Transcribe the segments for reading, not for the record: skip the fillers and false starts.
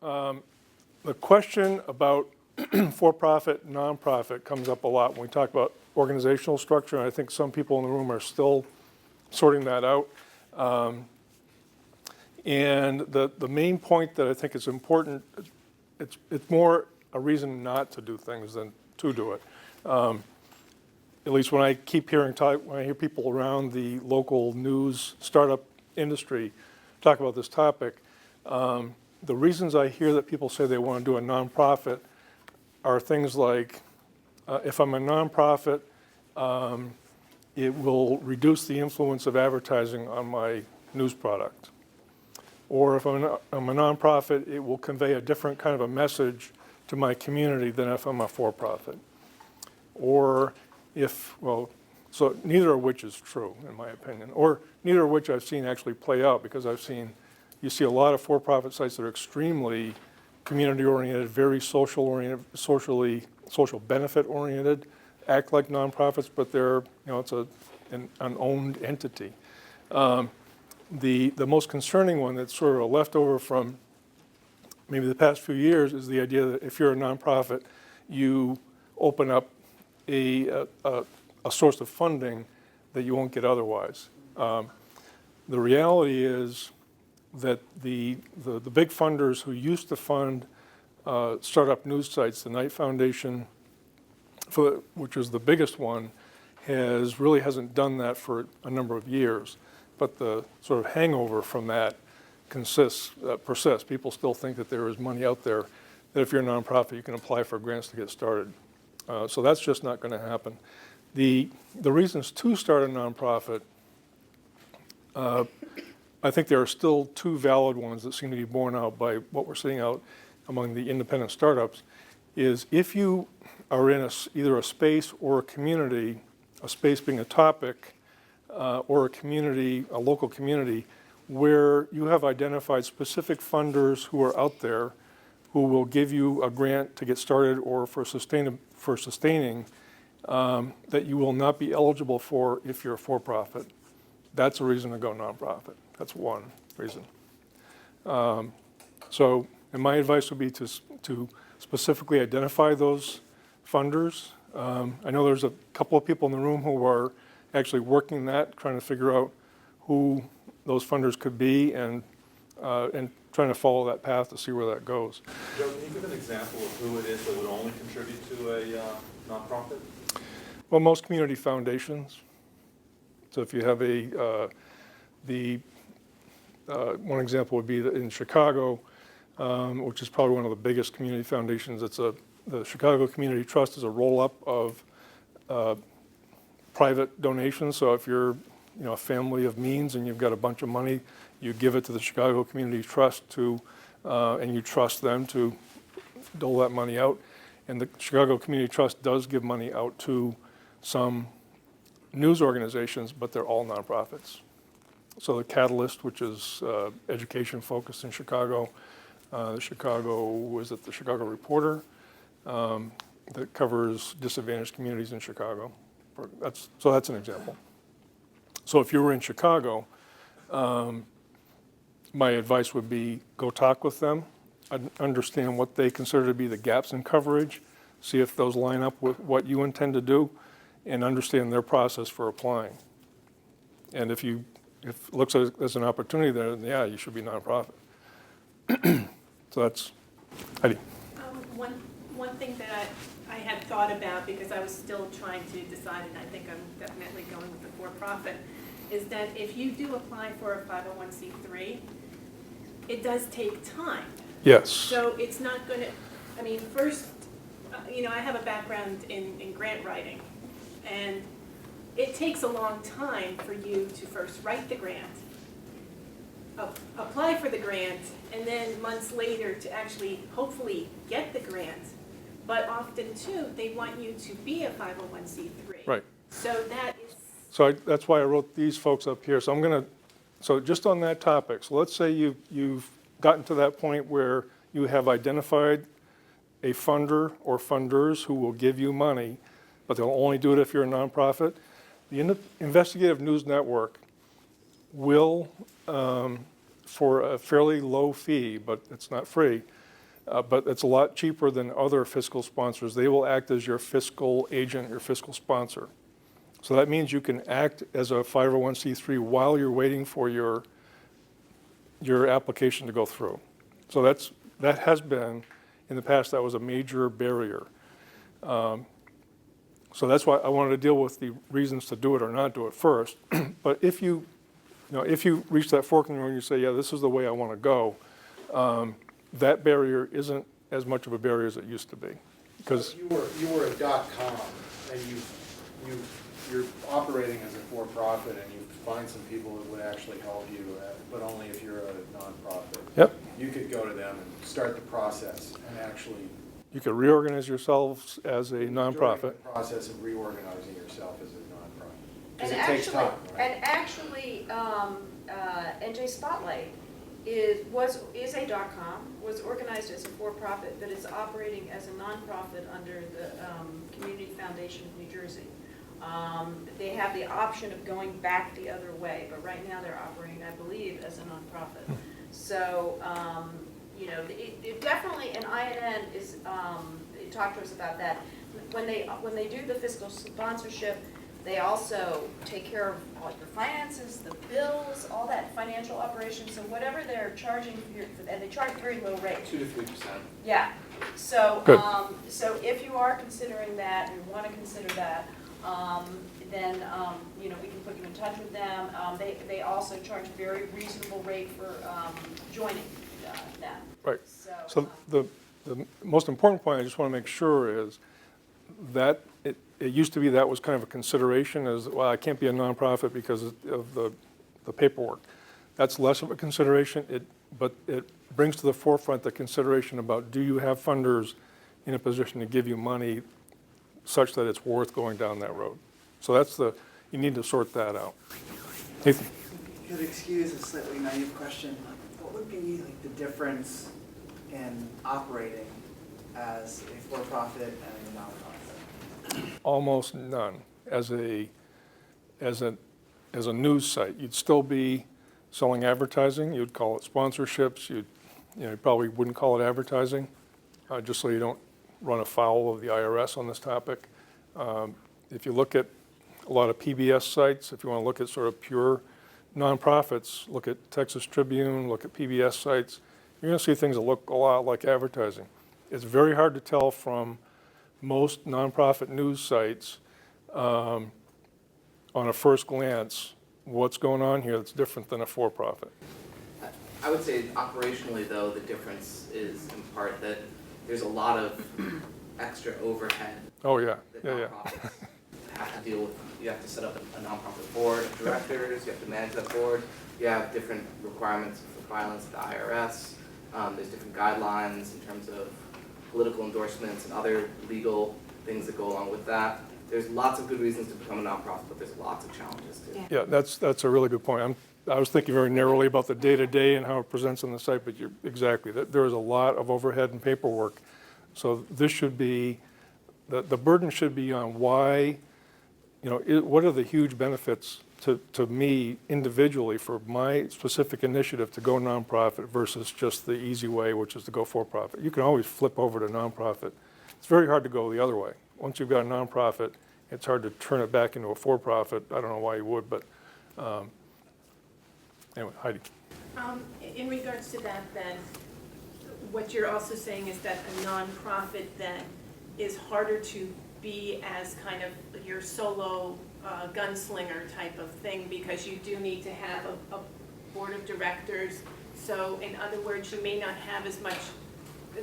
The question about for-profit, nonprofit comes up a lot when we talk about organizational structure, and I think some people in the room are still sorting that out. And the main point that I think is important, it's more a reason not to do things than to do it. At least when I keep hearing when I hear people around the local news startup industry talk about this topic, the reasons I hear that people say they want to do a nonprofit are things like, if I'm a nonprofit, it will reduce the influence of advertising on my news product. Or if I'm a nonprofit, it will convey a different kind of a message to my community than if I'm a for-profit. Or so neither of which is true, in my opinion, or neither of which I've seen actually play out, because you see a lot of for-profit sites that are extremely community-oriented, very social-oriented, social benefit-oriented, act like nonprofits, but they're, it's an owned entity. The most concerning one that's sort of a leftover from maybe the past few years is the idea that if you're a nonprofit, you open up a source of funding that you won't get otherwise. The reality is that the big funders who used to fund startup news sites, the Knight Foundation, which is the biggest one, really hasn't done that for a number of years. But the sort of hangover from that persists. People still think that there is money out there, that if you're a nonprofit, you can apply for grants to get started. So that's just not going to happen. The reasons to start a nonprofit, I think there are still two valid ones that seem to be borne out by what we're seeing out among the independent startups, is if you are in either a space or a community, a space being a topic, or a community, a local community, where you have identified specific funders who are out there who will give you a grant to get started or for sustaining that you will not be eligible for if you're a for-profit. That's a reason to go nonprofit. That's one reason. And my advice would be to specifically identify those funders. I know there's a couple of people in the room who are actually working that, trying to figure out who those funders could be and trying to follow that path to see where that goes. Joe, can you give an example of who it is that would only contribute to a nonprofit? Well, most community foundations. So if you have one example would be in Chicago, which is probably one of the biggest community foundations. The Chicago Community Trust is a roll-up of private donations. So if you're a family of means and you've got a bunch of money, you give it to the Chicago Community Trust and you trust them to dole that money out. And the Chicago Community Trust does give money out to some news organizations, but they're all nonprofits. So the Catalyst, which is education focused in Chicago, the Chicago Reporter, that covers disadvantaged communities in Chicago. So that's an example. So if you were in Chicago, my advice would be go talk with them, understand what they consider to be the gaps in coverage, see if those line up with what you intend to do, and understand their process for applying. And if it looks as an opportunity there, then yeah, you should be nonprofit. So that's Heidi. One thing that I had thought about, because I was still trying to decide, and I think I'm definitely going with the for-profit, is that if you do apply for a 501c3, it does take time. Yes. So it's not going to, first, I have a background in grant writing, and it takes a long time for you to first write the grant, apply for the grant, and then months later to actually hopefully get the grant. But often too, they want you to be a 501c3. Right. So that is. So that's why I wrote these folks up here. So just on that topic, so let's say you've gotten to that point where you have identified a funder or funders who will give you money, but they'll only do it if you're a nonprofit. The Investigative News Network will, for a fairly low fee, but it's not free, But it's a lot cheaper than other fiscal sponsors. They will act as your fiscal agent, your fiscal sponsor. So that means you can act as a 501c3 while you're waiting for your application to go through. So that has been, in the past, that was a major barrier. So that's why I wanted to deal with the reasons to do it or not do it first. But if you reach that fork in the road and you say, yeah, this is the way I want to go, that barrier isn't as much of a barrier as it used to be. Because you were a .com and you're operating as a for-profit and you find some people that would actually help you, but only if you're a nonprofit. Yep. You could go to them and start the process and actually. You could reorganize yourselves as a nonprofit. During the process of reorganizing yourself as a nonprofit. Because And it takes time, right? And actually, NJ Spotlight is a .com, was organized as a for-profit, but is operating as a nonprofit under the Community Foundation of New Jersey. They have the option of going back the other way, but right now they're operating, I believe, as a nonprofit. So, it definitely, and INN is, talk to us about that. When they do the fiscal sponsorship, they also take care of all your finances, the bills, all that financial operation. So whatever they're charging, and they charge very low rates. 2 to 3%. Yeah. So, Good. so if you are considering that and want to consider that, then we can put you in touch with them. They also charge a very reasonable rate for joining them. Right. So, So the most important point I just want to make sure is that it used to be that was kind of a consideration as, well, I can't be a nonprofit because of the paperwork. That's less of a consideration, but it brings to the forefront the consideration about, do you have funders in a position to give you money such that it's worth going down that road? So you need to sort that out. Nathan? If you could excuse a slightly naive question, what would be like the difference in operating as a for-profit and a nonprofit? Almost none. As a news site, you'd still be selling advertising. You'd call it sponsorships. You probably wouldn't call it advertising, just so you don't run afoul of the IRS on this topic. If you look at a lot of PBS sites, if you want to look at sort of pure nonprofits, look at Texas Tribune, look at PBS sites, you're going to see things that look a lot like advertising. It's very hard to tell from most nonprofit news sites on a first glance what's going on here that's different than a for-profit. I would say operationally, though, the difference is in part that there's a lot of extra overhead Oh, yeah. that Yeah. nonprofits have to deal with. You have to set up a nonprofit board of directors, you have to manage that board, you have different requirements for filings to the IRS, there's different guidelines in terms of political endorsements and other legal things that go along with that. There's lots of good reasons to become a nonprofit, but there's lots of challenges too. Yeah, that's a really good point. I was thinking very narrowly about the day-to-day and how it presents on the site, but exactly, there is a lot of overhead and paperwork. So this should be, the burden should be on why, what are the huge benefits to me individually for my specific initiative to go nonprofit versus just the easy way, which is to go for-profit. You can always flip over to nonprofit. It's very hard to go the other way. Once you've got a nonprofit, it's hard to turn it back into a for-profit. I don't know why you would, but anyway, Heidi. In regards to that, then, what you're also saying is that a nonprofit then is harder to be as kind of your solo gunslinger type of thing, because you do need to have a board of directors. So in other words, you may not have as much,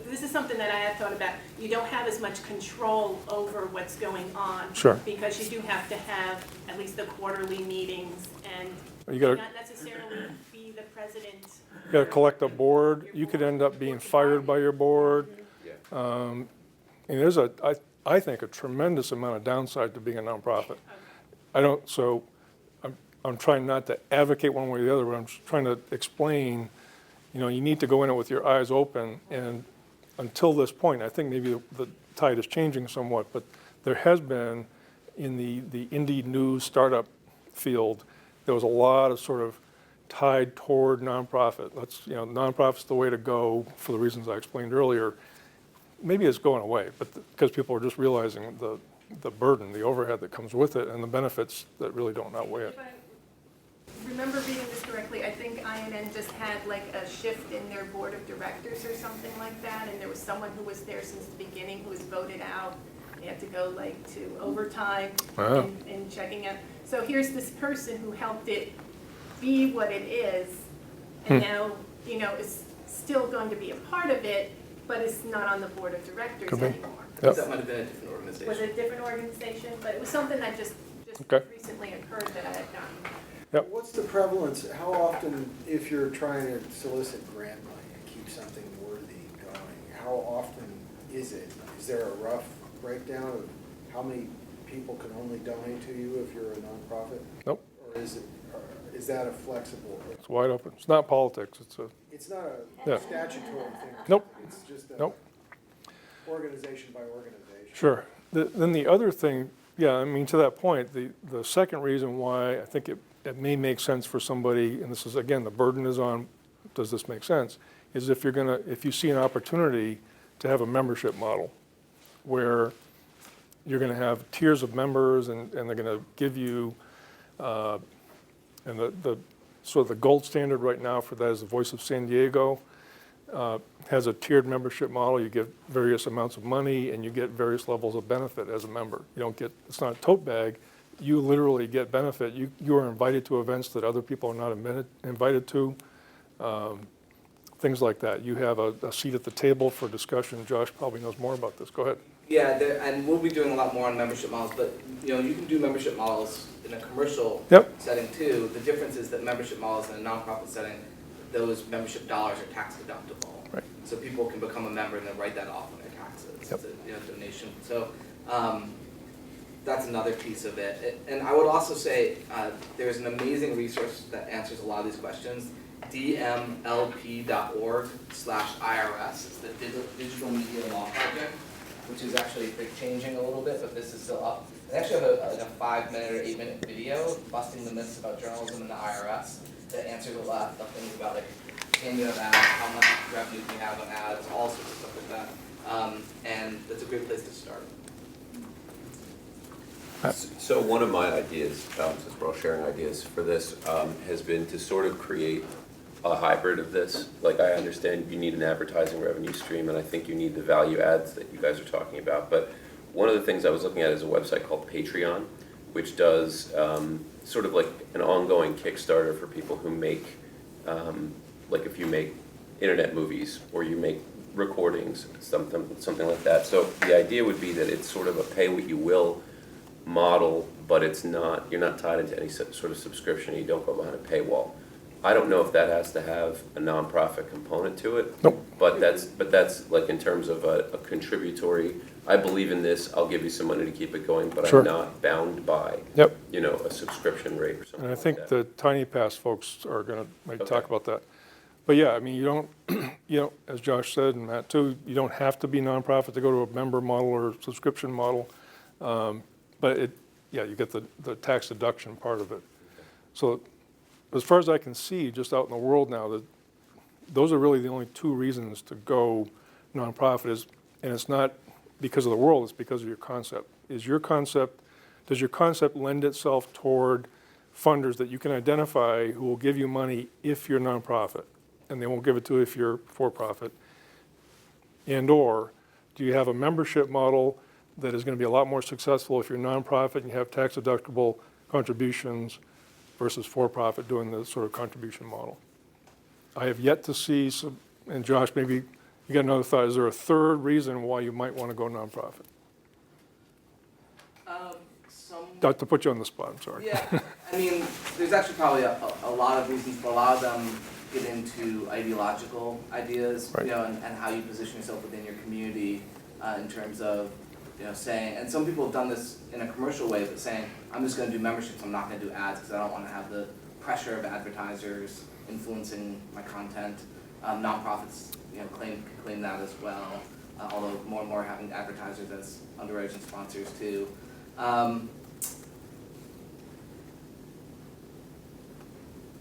this is something that I had thought about, you don't have as much control over what's going on. Sure. Because you do have to have at least the quarterly meetings and You gotta- not necessarily be the president. You got to collect a board. You could end up being fired by your board. And there's I think a tremendous amount of downside to being a nonprofit. I'm trying not to advocate one way or the other, but I'm just trying to explain, you need to go in it with your eyes open. And until this point, I think maybe the tide is changing somewhat, but there has been, in the indie news startup field, there was a lot of sort of tied toward nonprofit. Nonprofit's the way to go for the reasons I explained earlier. Maybe it's going away, but because people are just realizing the burden, the overhead that comes with it, and the benefits that really don't outweigh it. If I remember reading this correctly, I think INN just had like a shift in their board of directors or something like that, and there was someone who was there since the beginning who was voted out. They had to go like to overtime Wow. in checking out. So here's this person who helped it be what it is, and now, is still going to be a part of it, but it's not on the board of directors Could be. anymore. Yep. That might have been a different organization. Was it a different organization? But it was something that just Okay. recently occurred that I had gotten. Yep. What's the prevalence, how often, if you're trying to solicit grant money and keep something worthy going, how often is it? Is there a rough breakdown of how many people can only donate to you if you're a nonprofit? Nope, Or is that a flexible? it's wide open. It's not politics, It's not a Yeah. statutory thing. Nope. It's just a Nope. organization by organization. sure. Then the other thing, to that point, the second reason why I think it may make sense for somebody, and this is, again, the burden is on, does this make sense, is if you see an opportunity to have a membership model where you're gonna have tiers of members and they're gonna give you, and the sort of the gold standard right now for that is the Voice of San Diego, has a tiered membership model. You get various amounts of money and you get various levels of benefit as a member. You don't get, it's not a tote bag, you literally get benefit. You are invited to events that other people are not invited to, things like that. You have a seat at the table for discussion. Josh probably knows more about this. Go ahead. Yeah, and we'll be doing a lot more on membership models, but you can do membership models in a commercial Yep. setting too. The difference is that membership models in a nonprofit setting, those membership dollars are tax deductible. Right. So people can become a member and then write that off on their taxes. Yep. It's a donation. So that's another piece of it. And I would also say there's an amazing resource that answers a lot of these questions. dmlp.org/IRS. It's the Digital Media Law Project, which is actually changing a little bit, but this is still up. They actually have a 5-minute or 8-minute video busting the myths about journalism and the IRS that answers a lot of things about like payment of ads, how much revenue can you have on ads, all sorts of stuff like that. And that's a great place to start. So one of my ideas, since we're all sharing ideas for this, has been to sort of create a hybrid of this. Like, I understand you need an advertising revenue stream, and I think you need the value adds that you guys are talking about. But one of the things I was looking at is a website called Patreon, which does sort of like an ongoing Kickstarter for people who make, like if you make internet movies or you make recordings, something like that. So the idea would be that it's sort of a pay what you will model, but you're not tied into any sort of subscription. You don't go behind a paywall. I don't know if that has to have a nonprofit component to it. Nope. But that's like in terms of a contributory, I believe in this, I'll give you some money to keep it going, but Sure. I'm not bound by, Yep. a subscription rate or something And I like think that. the Tiny Pass folks are gonna maybe talk Okay. about that. But yeah, you don't, as Josh said, and Matt too, you don't have to be nonprofit to go to a member model or subscription model. But you get the tax deduction part of it. So as far as I can see, just out in the world now, that those are really the only two reasons to go nonprofit and it's not because of the world, it's because of your concept. Does your concept lend itself toward funders that you can identify who will give you money if you're nonprofit, and they won't give it to you if you're for-profit? And/or do you have a membership model that is going to be a lot more successful if you're nonprofit and you have tax-deductible contributions versus for-profit doing the sort of contribution model? I have yet to see some, and Josh, maybe you got another thought. Is there a third reason why you might want to go nonprofit? Not to put you on the spot, I'm sorry. Yeah, there's actually probably a lot of reasons, but a lot of them get into ideological ideas, Right. And how you position yourself within your community in terms of, saying, and some people have done this in a commercial way, but saying, I'm just gonna do memberships, I'm not gonna do ads, because I don't wanna have the pressure of advertisers influencing my content. Nonprofits, claim that as well, although more and more are having advertisers as underwriters and sponsors too.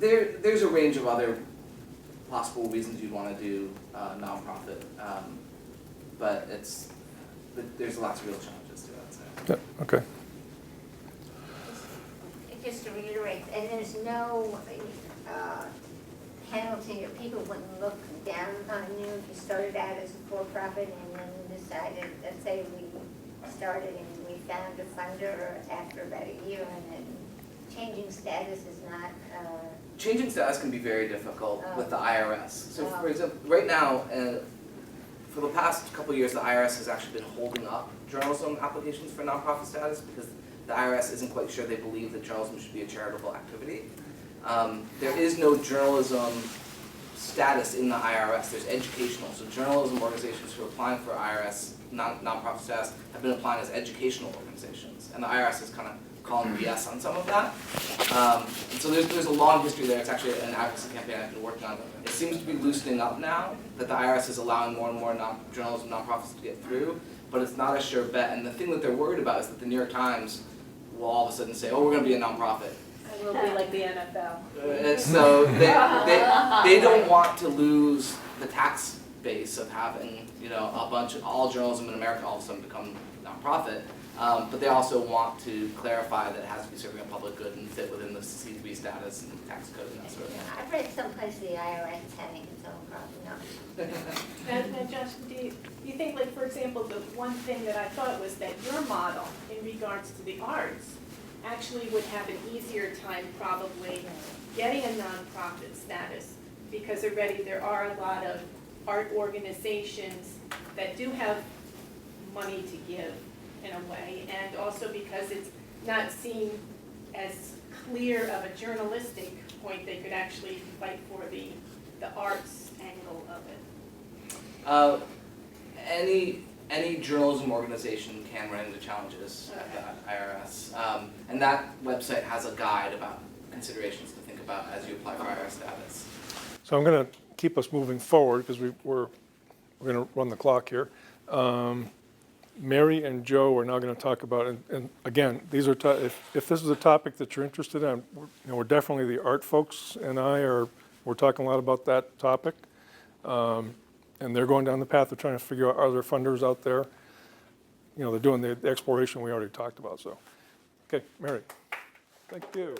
There's a range of other possible reasons you'd want to do nonprofit, but there's lots of real challenges to it, I'd say. Yeah, okay. Just to reiterate, and there's no penalty, or people wouldn't look down on you if you started out as a for-profit and then decided, let's say we started and we found a funder after about a year, and then changing status is not, Changing status can be very difficult with the IRS. So for example, right now, for the past couple of years, the IRS has actually been holding up journalism applications for nonprofit status because the IRS isn't quite sure they believe that journalism should be a charitable activity. There is no journalism status in the IRS, there's educational. So journalism organizations who are applying for IRS nonprofit status have been applying as educational organizations. And the IRS is kind of calling BS on some of that. And so there's a long history there. It's actually an advocacy campaign I've been working on. It seems to be loosening up now that the IRS is allowing more and more journalism nonprofits to get through, but it's not a sure bet. And the thing that they're worried about is that the New York Times will all of a sudden say, oh, we're going to be a nonprofit. It will be like the NFL. And so they don't want to lose the tax base of having, all journalism in America all of a sudden become nonprofit. But they also want to clarify that it has to be serving a public good and fit within the C3 status and tax code and that sort of thing. I've read someplace the IRS is having its own problem, no. And Josh, do you think, like, for example, the one thing that I thought was that your model in regards to the arts actually would have an easier time probably getting a nonprofit status, because already there are a lot of art organizations that do have money to give in a way, and also because it's not seen as clear of a journalistic point, they could actually fight for the arts angle of it. Any journalism organization can run into challenges at the IRS. And that website has a guide about considerations to think about as you apply for IRS status. So I'm going to keep us moving forward because we're going to run the clock here. Mary and Joe are now going to talk about, and again, these are if this is a topic that you're interested in, we're definitely the art folks and we're talking a lot about that topic, and they're going down the path of trying to figure out, are there funders out there? They're doing the exploration we already talked about. So, okay, Mary, thank you.